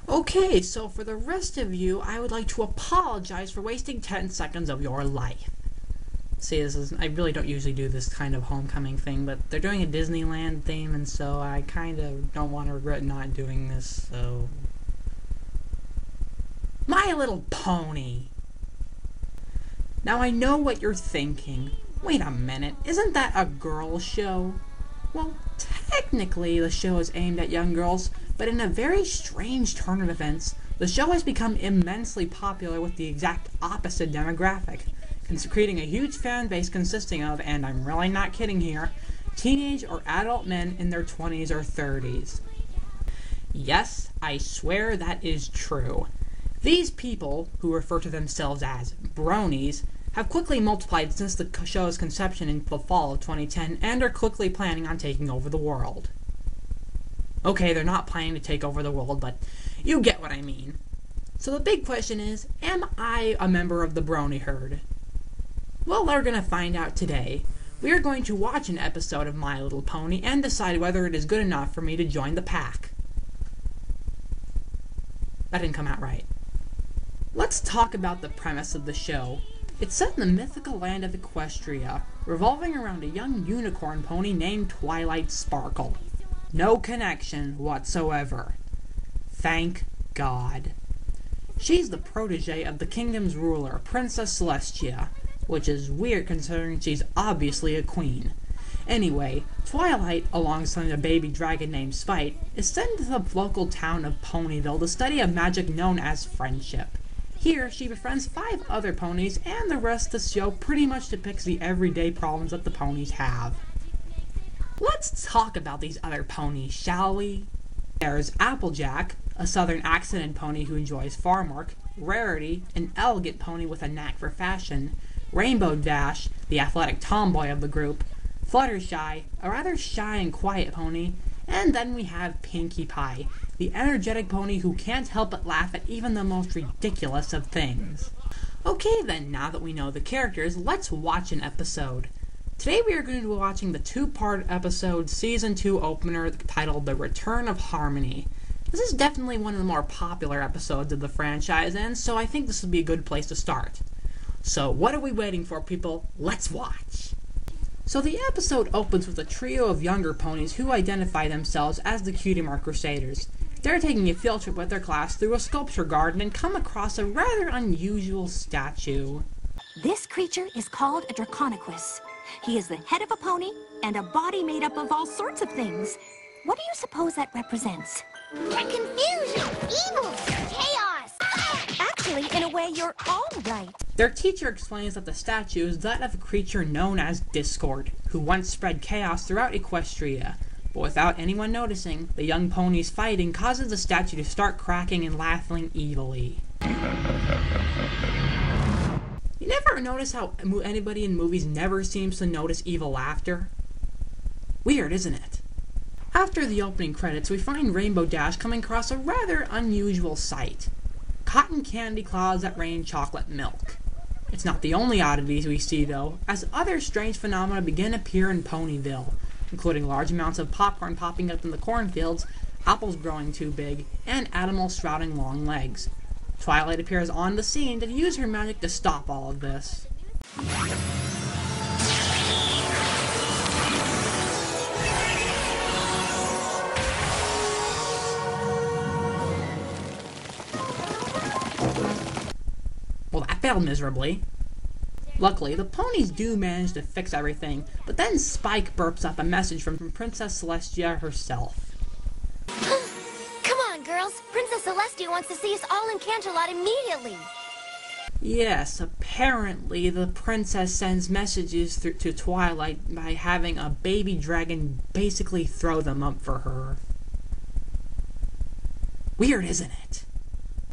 Okay, so for the rest of you, I would like to apologize for wasting 10 seconds of your life. See, I really don't usually do this kind of homecoming thing, but they're doing a Disneyland theme, and so I kind of don't want to regret not doing this, so... My Little Pony! Now I know what you're thinking. Wait a minute, isn't that a girl show? Well, technically the show is aimed at young girls, but in a very strange turn of events, the show has become immensely popular with the exact opposite demographic, creating a huge fan base consisting of, and I'm really not kidding here, teenage or adult men in their 20s or 30s. Yes, I swear that is true. These people, who refer to themselves as bronies, have quickly multiplied since the show's conception in the fall of 2010 and are quickly planning on taking over the world. Okay, they're not planning to take over the world, but you get what I mean. So the big question is, am I a member of the brony herd? Well, we're going to find out today. We are going to watch an episode of My Little Pony and decide whether it is good enough for me to join the pack. That didn't come out right. Let's talk about the premise of the show. It's set in the mythical land of Equestria, revolving around a young unicorn pony named Twilight Sparkle. No connection whatsoever. Thank God. She's the protege of the kingdom's ruler, Princess Celestia, which is weird considering she's obviously a queen. Anyway, Twilight, alongside a baby dragon named Spite, is sent to the local town of Ponyville to study a magic known as friendship. Here, she befriends 5 other ponies, and the rest of the show pretty much depicts the everyday problems that the ponies have. Let's talk about these other ponies, shall we? There's Applejack, a southern accented pony who enjoys farm work, Rarity, an elegant pony with a knack for fashion, Rainbow Dash, the athletic tomboy of the group, Fluttershy, a rather shy and quiet pony, and then we have Pinkie Pie, the energetic pony who can't help but laugh at even the most ridiculous of things. Okay then, now that we know the characters, let's watch an episode. Today we are going to be watching the 2-part episode Season 2 opener titled The Return of Harmony. This is definitely one of the more popular episodes of the franchise, and so I think this would be a good place to start. So what are we waiting for, people? Let's watch! So the episode opens with a trio of younger ponies who identify themselves as the Cutie Mark Crusaders. They're taking a field trip with their class through a sculpture garden and come across a rather unusual statue. This creature is called a Draconequus. He is the head of a pony and a body made up of all sorts of things. What do you suppose that represents? Confusion, evil, chaos! Actually, in a way, you're all right. Their teacher explains that the statue is that of a creature known as Discord, who once spread chaos throughout Equestria. But without anyone noticing, the young ponies fighting causes the statue to start cracking and laughing evilly. You never notice how anybody in movies never seems to notice evil laughter? Weird, isn't it? After the opening credits, we find Rainbow Dash coming across a rather unusual sight. Cotton candy clouds that rain chocolate milk. It's not the only oddities we see though, as other strange phenomena begin to appear in Ponyville, including large amounts of popcorn popping up in the cornfields, apples growing too big, and animals sprouting long legs. Twilight appears on the scene to use her magic to stop all of this. Well, that failed miserably. Luckily, the ponies do manage to fix everything, but then Spike burps up a message from Princess Celestia herself. Come on, girls. Princess Celestia wants to see us all in Canterlot immediately. Yes, apparently the princess sends messages to Twilight by having a baby dragon basically throw them up for her. Weird, isn't it?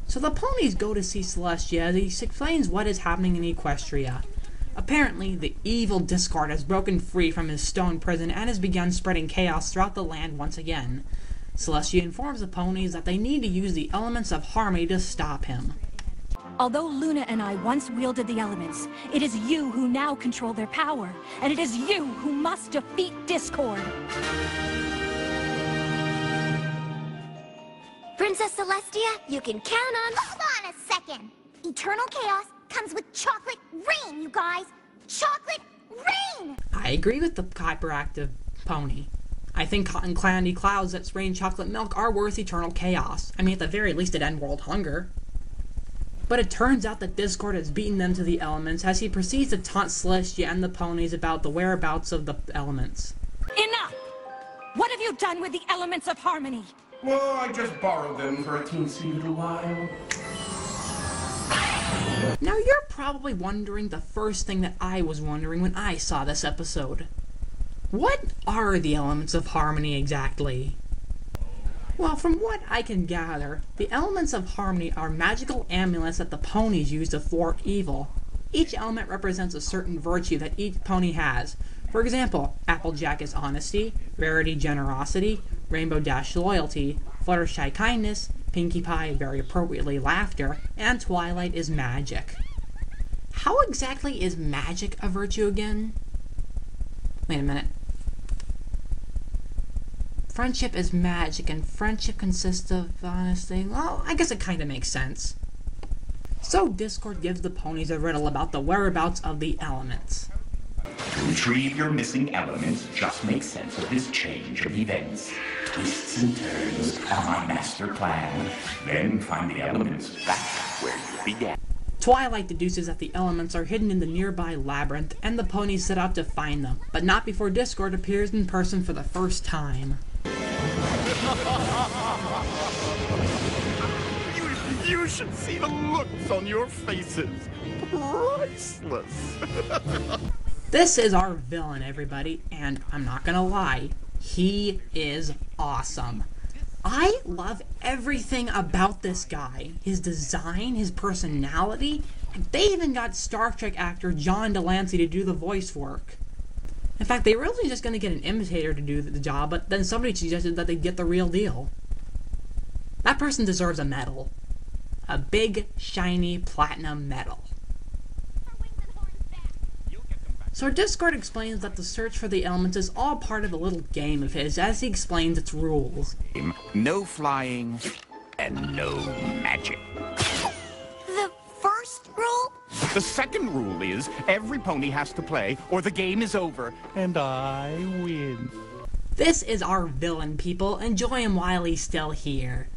So the ponies go to see Celestia as he explains what is happening in Equestria. Apparently, the evil Discord has broken free from his stone prison and has begun spreading chaos throughout the land once again. Celestia informs the ponies that they need to use the elements of harmony to stop him. Although Luna and I once wielded the elements, it is you who now control their power, and it is you who must defeat Discord. Princess Celestia, you can count on... Hold on a second. Eternal chaos comes with chocolate rain, you guys. Chocolate rain! I agree with the hyperactive pony. I think cotton candy clouds that rain chocolate milk are worth eternal chaos. I mean, at the very least, it'd end world hunger. But it turns out that Discord has beaten them to the elements as he proceeds to taunt Celestia and the ponies about the whereabouts of the elements. Enough! What have you done with the elements of harmony? Well, I just borrowed them for a teensy little while. Now you're probably wondering the first thing that I was wondering when I saw this episode. What are the elements of harmony exactly? Well, from what I can gather, the elements of harmony are magical amulets that the ponies use to thwart evil. Each element represents a certain virtue that each pony has. For example, Applejack is honesty, Rarity generosity, Rainbow Dash loyalty, Fluttershy kindness, Pinkie Pie very appropriately laughter, and Twilight is magic. How exactly is magic a virtue again? Wait a minute. Friendship is magic, and friendship consists of honesty. Well, I guess it kind of makes sense. So Discord gives the ponies a riddle about the whereabouts of the elements. To retrieve your missing elements, just make sense of this change of events. Twists and turns are my master plan. Then find the elements back where you began. Twilight deduces that the elements are hidden in the nearby labyrinth, and the ponies set out to find them, but not before Discord appears in person for the first time. You should see the looks on your faces. Priceless. This is our villain, everybody, and I'm not gonna lie, he is awesome. I love everything about this guy. His design, his personality. They even got Star Trek actor John Delancey to do the voice work. In fact, they were originally just going to get an imitator to do the job, but then somebody suggested that they get the real deal. That person deserves a medal. A big, shiny, platinum medal. So Discord explains that the search for the elements is all part of a little game of his, as he explains its rules. No flying and no magic. The first rule? The second rule is every pony has to play or the game is over, and I win. This is our villain, people. Enjoy him while he's still here.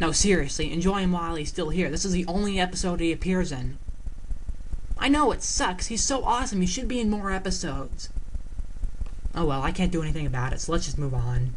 No, seriously, enjoy him while he's still here. This is the only episode he appears in. I know, it sucks. He's so awesome. He should be in more episodes. Oh well, I can't do anything about it, so let's just move on.